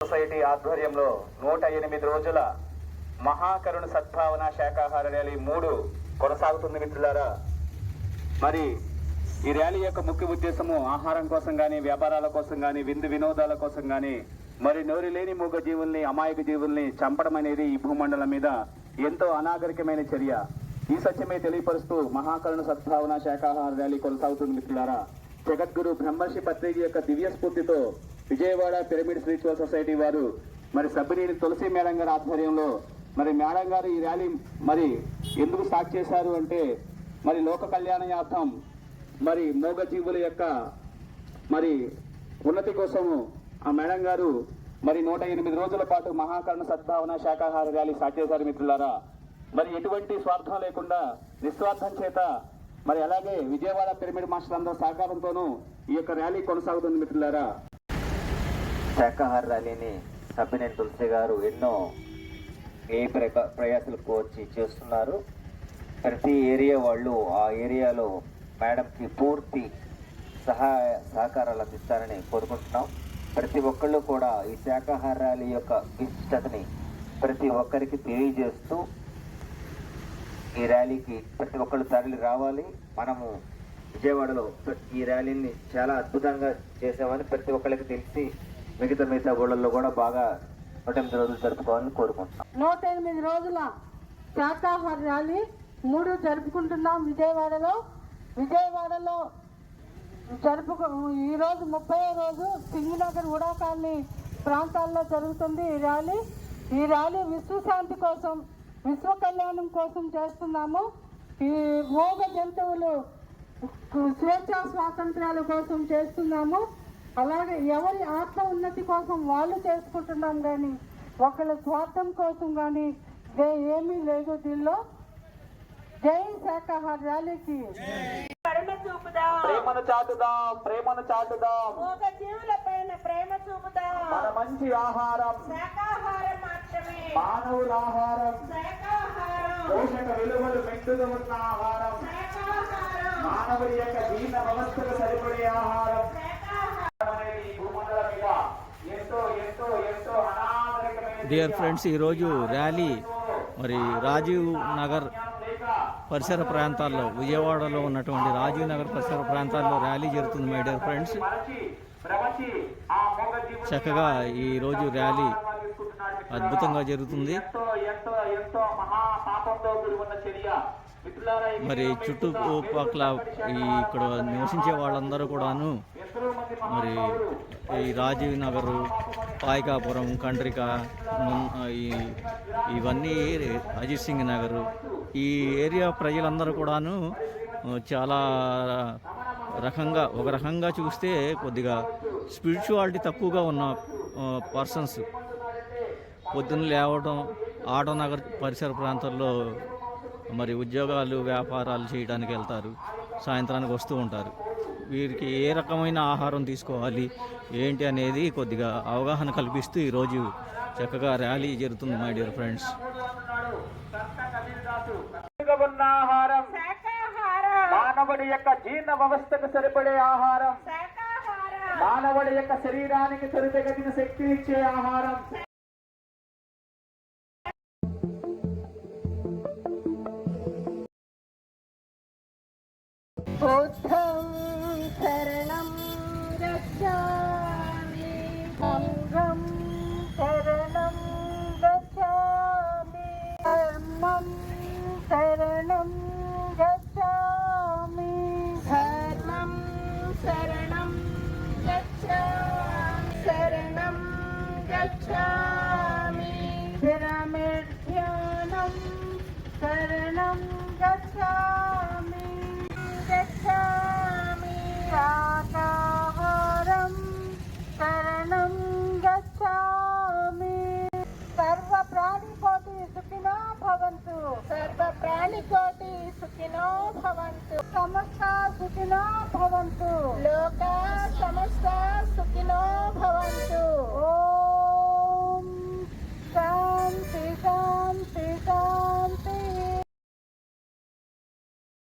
Society ఆధ్వర్యంలో 108 రోజుల మహాకరుణ సద్భావన శాకాహార ర్యాలీ 3 కొనసాగుతుంది మిత్రులారా. మరి ఈ ర్యాలీ యొక్క ముఖ్య ఉద్దేశము ఆహారం కోసం కానీ, వ్యాపారాల కోసం కానీ, విందు వినోదాల కోసం కానీ, మరి నోరు లేని మూగ జీవుల్ని, అమాయక జీవుల్ని చంపడం అనేది ఈ భూమండలం మీద ఎంతో అనాగరికమైన చర్య. ఈ సత్యమే తెలియపరుస్తూ మహాకరుణ సద్భావన శాకాహార ర్యాలీ కొనసాగుతుంది మిత్రులారా. జగద్గురు బ్రహ్మర్షి పత్రిజీ యొక్క దివ్య స్ఫూర్తితో విజయవాడ పిరమిడ్ స్పిరిచువల్ సొసైటీ వారు మరి సబ్బినేని తులసి మేడం గారి ఆధ్వర్యంలో మరి మేడం గారు ఈ ర్యాలీ మరి ఎందుకు స్టార్ట్ చేశారు అంటే, మరి లోక కళ్యాణయార్థం మరి మూగ జీవుల యొక్క మరి ఉన్నతి కోసము ఆ మేడం గారు మరి 108 రోజుల పాటు మహాకరుణ సద్భావన శాకాహార ర్యాలీ స్టార్ట్ చేశారు మిత్రులారా. మరి ఎటువంటి స్వార్థం లేకుండా నిస్వార్థం చేత మరి అలాగే విజయవాడ పిరమిడ్ మాస్టర్ అందరూ సహకారంతోనూ ఈ యొక్క ర్యాలీ కొనసాగుతుంది మిత్రులారా. శాకాహార ర్యాలీని సబ్బినేని తులసి గారు ఎన్నో ప్రయాసాలు కోర్చి చేస్తున్నారు. ప్రతి ఏరియా వాళ్ళు ఆ ఏరియాలో మేడంకి పూర్తి సహకారాలు అందిస్తారని కోరుకుంటున్నాం. ప్రతి ఒక్కళ్ళు కూడా ఈ శాకాహార ర్యాలీ యొక్క విశిష్టతని ప్రతి ఒక్కరికి తెలియజేస్తూ ఈ ర్యాలీకి ప్రతి ఒక్కళ్ళు తరలి రావాలి. మనము విజయవాడలో ఈ ర్యాలీని చాలా అద్భుతంగా చేసామని ప్రతి ఒక్కరికి తెలిసి మిగతా ఊళ్ళల్లో కూడా బాగా 108 రోజులు జరుపుకోవాలని కోరుకుంటున్నాం. 108 రోజుల శాకాహార ర్యాలీ 3 జరుపుకుంటున్నాం విజయవాడలో. ఈరోజు 30వ రోజు సింగినగర్ ఉడా కాలనీ ప్రాంతాల్లో జరుగుతుంది ఈ ర్యాలీ విశ్వశాంతి కోసం, విశ్వ కళ్యాణం కోసం చేస్తున్నాము. ఈ మూగ జంతువులు స్వేచ్ఛా స్వాతంత్ర్యాల కోసం చేస్తున్నాము. అలాగే ఎవరి ఆత్మ ఉన్నతి కోసం వాళ్ళు చేసుకుంటున్నాం కానీ ఒకళ్ళ స్వార్థం కోసం కానీ ఏమీ లేదు దీనిలో. జై శాకాహార ర్యాలీకి ప్రేమను చాటుదాం, ప్రేమను చాటుదాం. మూగ జీవుల పైన ప్రేమ చూపుదాం. మన మంచి ఆహారం శాకాహారం మాత్రమే, మానవుల ఆహారం, శాకాహారం పోషక విలువలు మెండుగా ఉన్న ఆహారం, శాకాహారం మానవుడి యొక్క జీర్ణ వ్యవస్థకు సరిపడే ఆహారం ఈ భూమండలం మీద ఎంతో ఎంతో ఎంతో అనాగరికమైన. డియర్ ఫ్రెండ్స్, ఈరోజు ర్యాలీ మరి రాజీవ్ నగర్ పరిసర ప్రాంతాల్లో, విజయవాడలో ఉన్నటువంటి రాజీవ్ నగర్ పరిసర ప్రాంతాల్లో ర్యాలీ జరుగుతుంది మై డియర్ ఫ్రెండ్స్. చక్కగా ఈరోజు ర్యాలీ అద్భుతంగా జరుగుతుంది. మరి చుట్టుపక్కల ఇక్కడ నివసించే వాళ్ళందరూ కూడాను మరి ఈ రాజీవ్ నగరు, పాయకాపురం, కండ్రిక, ఇవన్నీ అజిత్ సింగ్ నగరు, ఈ ఏరియా ప్రజలందరూ కూడాను చాలా ఒక రకంగా చూస్తే కొద్దిగా స్పిరిచువాలిటీ తక్కువగా ఉన్న పర్సన్స్ పొద్దున్న లేవడం, ఆటో నగర్ పరిసర ప్రాంతాల్లో మరి ఉద్యోగాలు, వ్యాపారాలు చేయడానికి వెళ్తారు, సాయంత్రానికి వస్తూ ఉంటారు. వీరికి ఏ రకమైన ఆహారం తీసుకోవాలి ఏంటి అనేది కొద్దిగా అవగాహన కల్పిస్తూ ఈరోజు చక్కగా ర్యాలీ జరుగుతుంది మై డియర్ ఫ్రెండ్స్. ఆహారం మానవుడి యొక్క జీర్ణ వ్యవస్థకు సరిపడే ఆహారం, మానవుడి యొక్క శరీరానికి త్వరితగతిన శక్తి ఇచ్చే ఆహారం. బుద్ధం శరణం గచ్ఛామి, సంఘం శరణం గచ్ఛామి, ధర్మం శరణం గచ్ఛామి, ధర్మం శరణం గచ్ఛామి, శరణం గచ్ఛామి, పిరమిడ్ ధ్యానం శరణం గచ్ఛామి, శాకాహారం శరణం గచ్ఛామి. సర్వ ప్రాణికోటి సుఖినో భవంతు, సర్వ ప్రాణికోటి సుఖినో భవంతు, సమస్త సుఖినో భవంతు, లోక సమస్త